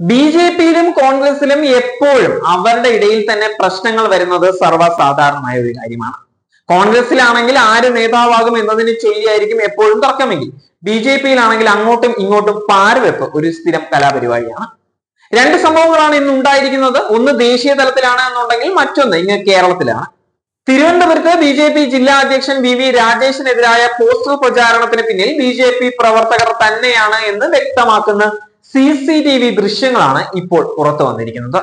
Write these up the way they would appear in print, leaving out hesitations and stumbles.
B J പിയിലും കോൺഗ്രസിലും എപ്പോഴും അവരുടെ ഇടയിൽ തന്നെ പ്രശ്നങ്ങൾ വരുന്നത് സർവ്വസാധാരണമായ ഒരു കാര്യമാണ്. കോൺഗ്രസിലാണെങ്കിൽ ആര് നേതാവാകും എന്നതിനെ ചൊല്ലിയായിരിക്കും എപ്പോഴും തർക്കമെങ്കിൽ ബി ജെ പിയിലാണെങ്കിൽ അങ്ങോട്ടും ഇങ്ങോട്ടും പാരവെപ്പ് ഒരു സ്ഥിരം കലാപരിപാടിയാണ്. രണ്ട് സംഭവങ്ങളാണ് ഇന്ന് ഉണ്ടായിരിക്കുന്നത്. ഒന്ന് ദേശീയ തലത്തിലാണ് എന്നുണ്ടെങ്കിൽ മറ്റൊന്ന് ഇങ്ങ് കേരളത്തിലാണ്. തിരുവനന്തപുരത്ത് ബി ജെ പി ജില്ലാ അധ്യക്ഷൻ വി രാജേഷിനെതിരായ പോസ്റ്റർ പ്രചാരണത്തിന് പിന്നിൽ ബി ജെ പി പ്രവർത്തകർ തന്നെയാണ് എന്ന് വ്യക്തമാക്കുന്ന CCTV ദൃശ്യങ്ങളാണ് ഇപ്പോൾ പുറത്തു വന്നിരിക്കുന്നത്.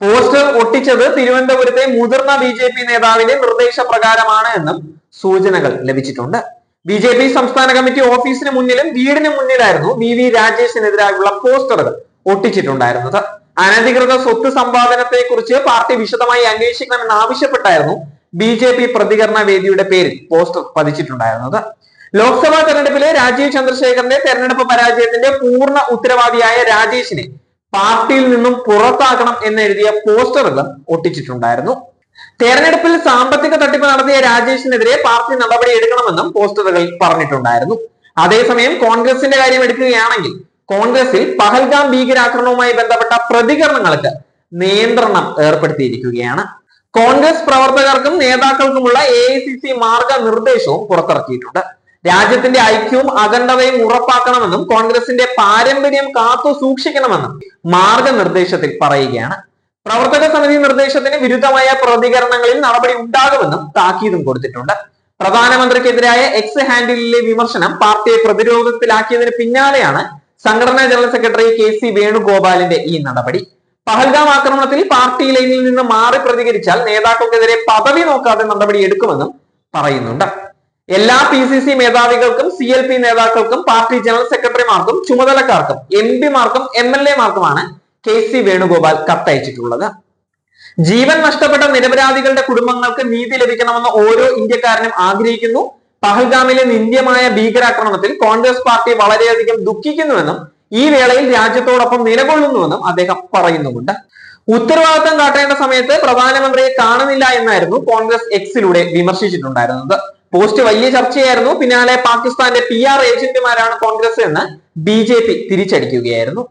പോസ്റ്റർ ഒട്ടിച്ചത് തിരുവനന്തപുരത്തെ മുതിർന്ന ബി ജെ പി നേതാവിന്റെ നിർദ്ദേശപ്രകാരമാണ് എന്നും സൂചനകൾ ലഭിച്ചിട്ടുണ്ട്. ബി ജെ പി സംസ്ഥാന കമ്മിറ്റി ഓഫീസിന് മുന്നിലും വീടിന് മുന്നിലായിരുന്നു വി രാജേഷിനെതിരായുള്ള പോസ്റ്ററുകൾ ഒട്ടിച്ചിട്ടുണ്ടായിരുന്നത്. അനധികൃത സ്വത്ത് സമ്പാദനത്തെ കുറിച്ച് പാർട്ടി വിശദമായി അന്വേഷിക്കണമെന്ന് ആവശ്യപ്പെട്ടായിരുന്നു ബി ജെ പി പ്രതികരണ വേദിയുടെ പേരിൽ പോസ്റ്റർ പതിച്ചിട്ടുണ്ടായിരുന്നത്. ലോക്സഭാ തെരഞ്ഞെടുപ്പിലെ രാജീവ് ചന്ദ്രശേഖറിന്റെ തെരഞ്ഞെടുപ്പ് പരാജയത്തിന്റെ പൂർണ്ണ ഉത്തരവാദിയായ രാജേഷിനെ പാർട്ടിയിൽ നിന്നും പുറത്താക്കണം എന്നെഴുതിയ പോസ്റ്ററുകൾ ഒട്ടിച്ചിട്ടുണ്ടായിരുന്നു. തെരഞ്ഞെടുപ്പിൽ സാമ്പത്തിക തട്ടിപ്പ് നടത്തിയ രാജേഷിനെതിരെ പാർട്ടി നടപടി എടുക്കണമെന്നും പോസ്റ്ററുകൾ പറഞ്ഞിട്ടുണ്ടായിരുന്നു. അതേസമയം കോൺഗ്രസിന്റെ കാര്യം എടുക്കുകയാണെങ്കിൽ കോൺഗ്രസിൽ പഹൽഗാം ഭീകരാക്രമണവുമായി ബന്ധപ്പെട്ട പ്രതികരണങ്ങൾക്ക് നിയന്ത്രണം ഏർപ്പെടുത്തിയിരിക്കുകയാണ്. കോൺഗ്രസ് പ്രവർത്തകർക്കും നേതാക്കൾക്കുമുള്ള AICC മാർഗനിർദ്ദേശവും പുറത്തിറക്കിയിട്ടുണ്ട്. രാജ്യത്തിന്റെ ഐക്യവും അഖണ്ഡതയും ഉറപ്പാക്കണമെന്നും കോൺഗ്രസിന്റെ പാരമ്പര്യം കാത്തു സൂക്ഷിക്കണമെന്നും മാർഗനിർദ്ദേശത്തിൽ പറയുകയാണ്. പ്രവർത്തക സമിതി നിർദ്ദേശത്തിന് വിരുദ്ധമായ പ്രതികരണങ്ങളിൽ നടപടി ഉണ്ടാകുമെന്നും താക്കീതും കൊടുത്തിട്ടുണ്ട്. പ്രധാനമന്ത്രിക്കെതിരായ എക്സ് ഹാൻഡിലിലെ വിമർശനം പാർട്ടിയെ പ്രതിരോധത്തിലാക്കിയതിന് പിന്നാലെയാണ് സംഘടനാ ജനറൽ സെക്രട്ടറി KC വേണുഗോപാലിന്റെ ഈ നടപടി. പഹൽഗാം ആക്രമണത്തിൽ പാർട്ടി ലൈനിൽ നിന്ന് മാറി പ്രതികരിച്ചാൽ നേതാക്കൾക്കെതിരെ പദവി നോക്കാതെ നടപടി എടുക്കുമെന്നും പറയുന്നുണ്ട്. എല്ലാ PCC മേധാവികൾക്കും CLP നേതാക്കൾക്കും പാർട്ടി ജനറൽ സെക്രട്ടറിമാർക്കും ചുമതലക്കാർക്കും MP മാർക്കും MLA മാർക്കുമാണ് KC വേണുഗോപാൽ കത്തയച്ചിട്ടുള്ളത്. ജീവൻ നഷ്ടപ്പെട്ട നിരപരാധികളുടെ കുടുംബങ്ങൾക്ക് നീതി ലഭിക്കണമെന്ന് ഓരോ ഇന്ത്യക്കാരനും ആഗ്രഹിക്കുന്നു. പഹൽഗാമിലെ നിന്ദ്യമായ ഭീകരാക്രമണത്തിൽ കോൺഗ്രസ് പാർട്ടി വളരെയധികം ദുഃഖിക്കുന്നുവെന്നും ഈ വേളയിൽ രാജ്യത്തോടൊപ്പം നിലകൊള്ളുന്നുവെന്നും അദ്ദേഹം പറയുന്നുമുണ്ട്. ഉത്തരവാദിത്തം കാട്ടേണ്ട സമയത്ത് പ്രധാനമന്ത്രിയെ കാണുന്നില്ല എന്നായിരുന്നു കോൺഗ്രസ് എക്സിലൂടെ വിമർശിച്ചിട്ടുണ്ടായിരുന്നത്. പോസ്റ്റ് വലിയ ചർച്ചയായിരുന്നു. പിന്നാലെ പാകിസ്ഥാന്റെ PR ഏജന്റുമാരാണ് കോൺഗ്രസ് എന്ന് BJP തിരിച്ചടിക്കുകയായിരുന്നു.